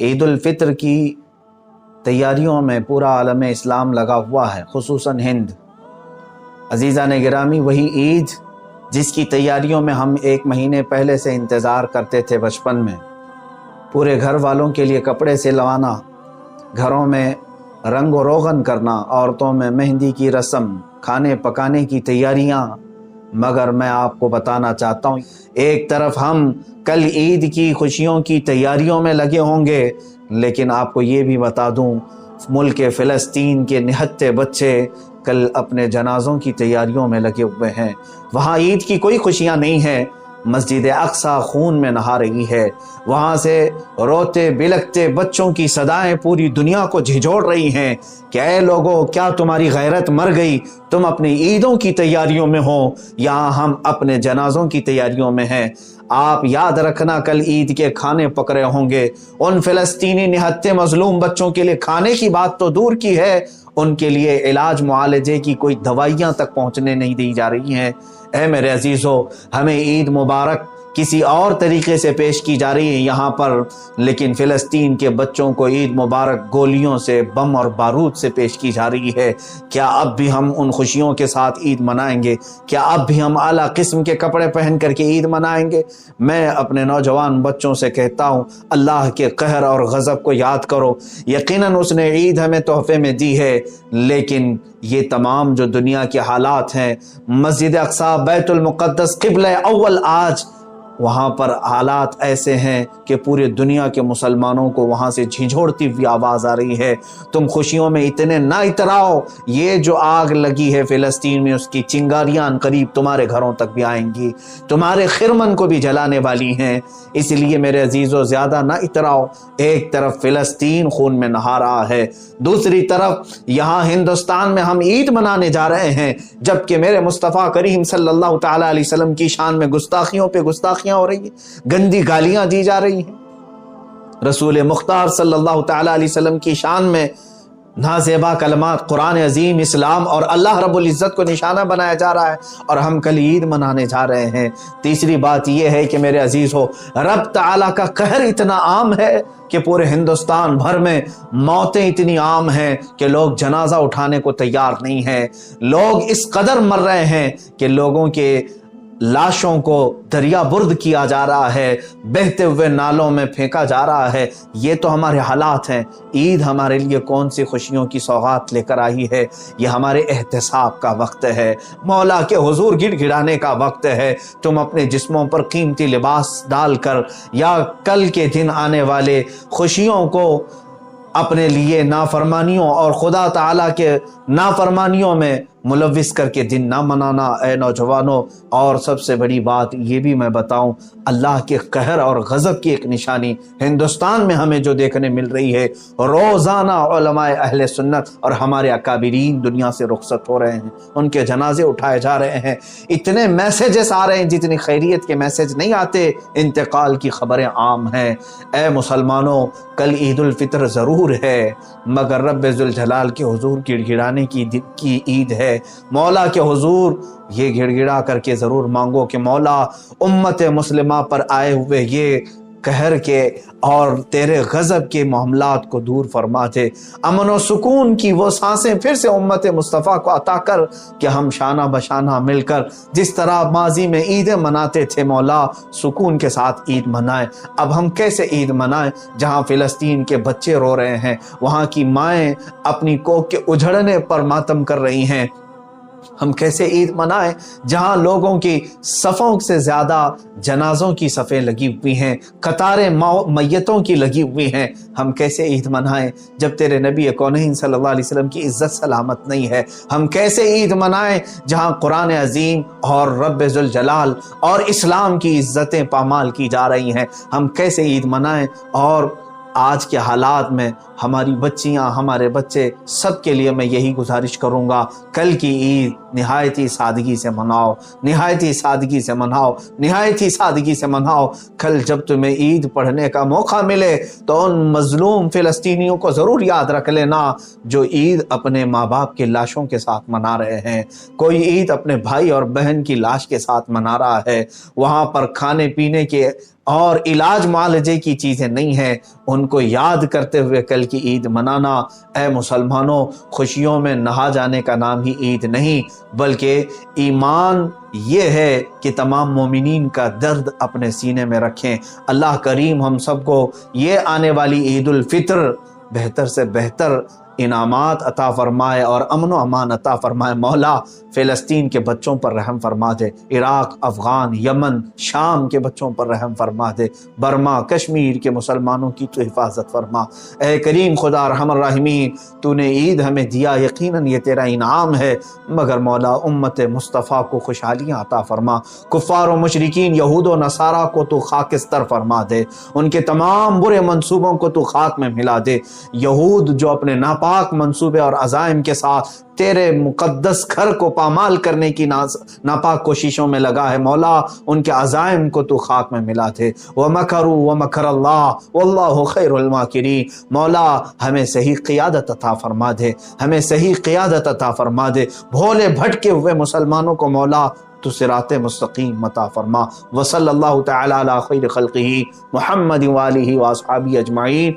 عید الفطر کی تیاریوں میں پورا عالم اسلام لگا ہوا ہے، خصوصاً ہند۔ عزیزان گرامی، وہی عید جس کی تیاریوں میں ہم 1 مہینے پہلے سے انتظار کرتے تھے بچپن میں، پورے گھر والوں کے لیے کپڑے سلوانا، گھروں میں رنگ و روغن کرنا، عورتوں میں مہندی کی رسم، کھانے پکانے کی تیاریاں۔ مگر میں آپ کو بتانا چاہتا ہوں، ایک طرف ہم کل عید کی خوشیوں کی تیاریوں میں لگے ہوں گے، لیکن آپ کو یہ بھی بتا دوں، ملک فلسطین کے نہتے بچے کل اپنے جنازوں کی تیاریوں میں لگے ہوئے ہیں۔ وہاں عید کی کوئی خوشیاں نہیں ہیں، مسجد اقصی خون میں نہا رہی ہے، وہاں سے روتے بلکتے بچوں کی صدائیں پوری دنیا کو جھنجھوڑ رہی ہیں کہ اے لوگو، کیا تمہاری غیرت مر گئی؟ تم اپنی عیدوں کی تیاریوں میں ہو، یہاں ہم اپنے جنازوں کی تیاریوں میں ہیں۔ آپ یاد رکھنا، کل عید کے کھانے پک رہے ہوں گے، ان فلسطینی نہتے مظلوم بچوں کے لیے کھانے کی بات تو دور کی ہے، ان کے لیے علاج معالجے کی کوئی دوائیاں تک پہنچنے نہیں دی جا رہی ہیں۔ اے میرے عزیزو، ہمیں عید مبارک کسی اور طریقے سے پیش کی جا رہی ہے یہاں پر، لیکن فلسطین کے بچوں کو عید مبارک گولیوں سے، بم اور بارود سے پیش کی جا رہی ہے۔ کیا اب بھی ہم ان خوشیوں کے ساتھ عید منائیں گے؟ کیا اب بھی ہم اعلیٰ قسم کے کپڑے پہن کر کے عید منائیں گے؟ میں اپنے نوجوان بچوں سے کہتا ہوں، اللہ کے قہر اور غضب کو یاد کرو۔ یقیناً اس نے عید ہمیں تحفے میں دی ہے، لیکن یہ تمام جو دنیا کے حالات ہیں، مسجد اقصی، بیت المقدس، قبلہ اول، آج وہاں پر حالات ایسے ہیں کہ پورے دنیا کے مسلمانوں کو وہاں سے جھنجھوڑتی ہوئی آواز آ رہی ہے، تم خوشیوں میں اتنے نہ اتراؤ، یہ جو آگ لگی ہے فلسطین میں، اس کی چنگاریاں قریب تمہارے گھروں تک بھی آئیں گی، تمہارے خرمن کو بھی جلانے والی ہیں۔ اس لیے میرے عزیزو، زیادہ نہ اتراؤ۔ ایک طرف فلسطین خون میں نہا رہا ہے، دوسری طرف یہاں ہندوستان میں ہم عید منانے جا رہے ہیں، جبکہ میرے مصطفیٰ کریم صلی اللہ تعالی علیہ وسلم کی شان میں گستاخیوں پہ گستاخیاں ہو رہی ہیں، گندی گالیاں دی جا رہی ہیں۔ رسول مختار صلی اللہ تعالی علیہ وسلم کی شان میں نازیبا کلمات، قرآن عظیم، اسلام اور اللہ رب العزت کو نشانہ بنایا جا رہا ہے، اور ہم کل عید منانے جا رہے ہیں۔ تیسری بات یہ ہے کہ میرے عزیز ہو، رب تعالیٰ کا قہر اتنا عام ہے کہ پورے ہندوستان بھر میں موتیں اتنی عام ہیں کہ لوگ جنازہ اٹھانے کو تیار نہیں ہیں۔ لوگ اس قدر مر رہے ہیں کہ لوگوں کے لاشوں کو دریا برد کیا جا رہا ہے، بہتے ہوئے نالوں میں پھینکا جا رہا ہے۔ یہ تو ہمارے حالات ہیں۔ عید ہمارے لیے کون سی خوشیوں کی سوغات لے کر آئی ہے؟ یہ ہمارے احتساب کا وقت ہے، مولا کے حضور گڑ گڑانے کا وقت ہے۔ تم اپنے جسموں پر قیمتی لباس ڈال کر، یا کل کے دن آنے والے خوشیوں کو اپنے لیے نافرمانیوں اور خدا تعالیٰ کے نافرمانیوں میں ملوث کر کے دن نہ منانا اے نوجوانوں۔ اور سب سے بڑی بات یہ بھی میں بتاؤں، اللہ کے قہر اور غضب کی ایک نشانی ہندوستان میں ہمیں جو دیکھنے مل رہی ہے، روزانہ علماء اہل سنت اور ہمارے اکابرین دنیا سے رخصت ہو رہے ہیں، ان کے جنازے اٹھائے جا رہے ہیں، اتنے میسیجز آ رہے ہیں جتنی خیریت کے میسیج نہیں آتے، انتقال کی خبریں عام ہیں۔ اے مسلمانوں، کل عید الفطر ضرور ہے، مگر رب ذوالجلال کے حضور گڑ گڑانے کی عید ہے۔ مولا کے حضور یہ گڑ گڑا کر کے ضرور مانگو کہ مولا، امت مسلمہ پر آئے ہوئے یہ قہر کے اور تیرے غضب کے معاملات کو دور فرما دے، امن و سکون کی وہ سانسیں پھر سے امت مصطفیٰ کو عطا کر کہ ہم شانہ بشانہ مل کر جس طرح ماضی میں عیدیں مناتے تھے، مولا سکون کے ساتھ عید منائیں۔ اب ہم کیسے عید منائیں جہاں فلسطین کے بچے رو رہے ہیں، وہاں کی مائیں اپنی کوکھ کے اجھڑنے پر ماتم کر رہی ہیں؟ ہم کیسے عید منائیں جہاں لوگوں کی صفوں سے زیادہ جنازوں کی صفیں لگی ہوئی ہیں، قطاریں میتوں کی لگی ہوئی ہیں؟ ہم کیسے عید منائیں جب تیرے نبی کونین صلی اللہ علیہ وسلم کی عزت سلامت نہیں ہے؟ ہم کیسے عید منائیں جہاں قرآن عظیم اور رب ذوالجلال اور اسلام کی عزتیں پامال کی جا رہی ہیں؟ ہم کیسے عید منائیں؟ اور آج کے حالات میں ہماری بچیاں، ہمارے بچے، سب کے لیے میں یہی گزارش کروں گا، کل کی عید نہایت ہی سادگی سے مناؤ، نہایت ہی سادگی سے مناؤ، نہایت ہی سادگی سے مناؤ۔ کل جب تمہیں عید پڑھنے کا موقع ملے تو ان مظلوم فلسطینیوں کو ضرور یاد رکھ لینا جو عید اپنے ماں باپ کی لاشوں کے ساتھ منا رہے ہیں۔ کوئی عید اپنے بھائی اور بہن کی لاش کے ساتھ منا رہا ہے، وہاں پر کھانے پینے کے اور علاج معالجے کی چیزیں نہیں ہیں، ان کو یاد کرتے ہوئے کل کی عید منانا۔ اے مسلمانوں، خوشیوں میں نہا جانے کا نام ہی عید نہیں، بلکہ ایمان یہ ہے کہ تمام مومنین کا درد اپنے سینے میں رکھیں۔ اللہ کریم ہم سب کو یہ آنے والی عید الفطر بہتر سے بہتر انعامات عطا فرمائے اور امن و امان عطا فرمائے۔ مولا فلسطین کے بچوں پر رحم فرما دے، عراق، افغان، یمن، شام کے بچوں پر رحم فرما دے، برما، کشمیر کے مسلمانوں کی تو حفاظت فرما۔ اے کریم خدا ارحم الراحمین، تو نے عید ہمیں دیا، یقیناً یہ تیرا انعام ہے، مگر مولا امت مصطفیٰ کو خوشحالیاں عطا فرما۔ کفار و مشرکین، یہود و نصارہ کو تو خاکستر فرما دے، ان کے تمام برے منصوبوں کو تو خاک میں ملا دے۔ یہود جو اپنے ناپاک منصوبے اور عزائم کے ساتھ تیرے مقدس گھر کو پامال کرنے کی ناپاک کوششوں میں لگا ہے، مولا ان کے عزائم کو تو خاک میں ملا دے۔ وَمَكَرُوا وَمَكَرَ اللَّهُ وَاللَّهُ خَيْرُ الْمَاكِرِينَ، مولا ہمیں صحیح قیادت عطا فرما دے، ہمیں صحیح قیادت عطا فرما دے۔ بھولے بھٹکے ہوئے مسلمانوں کو مولا تو صراط مستقیم عطا فرما۔ وصلی اللہ تعالی علی خیر خلقہ محمد وآلہ واصحابہ اجمعین۔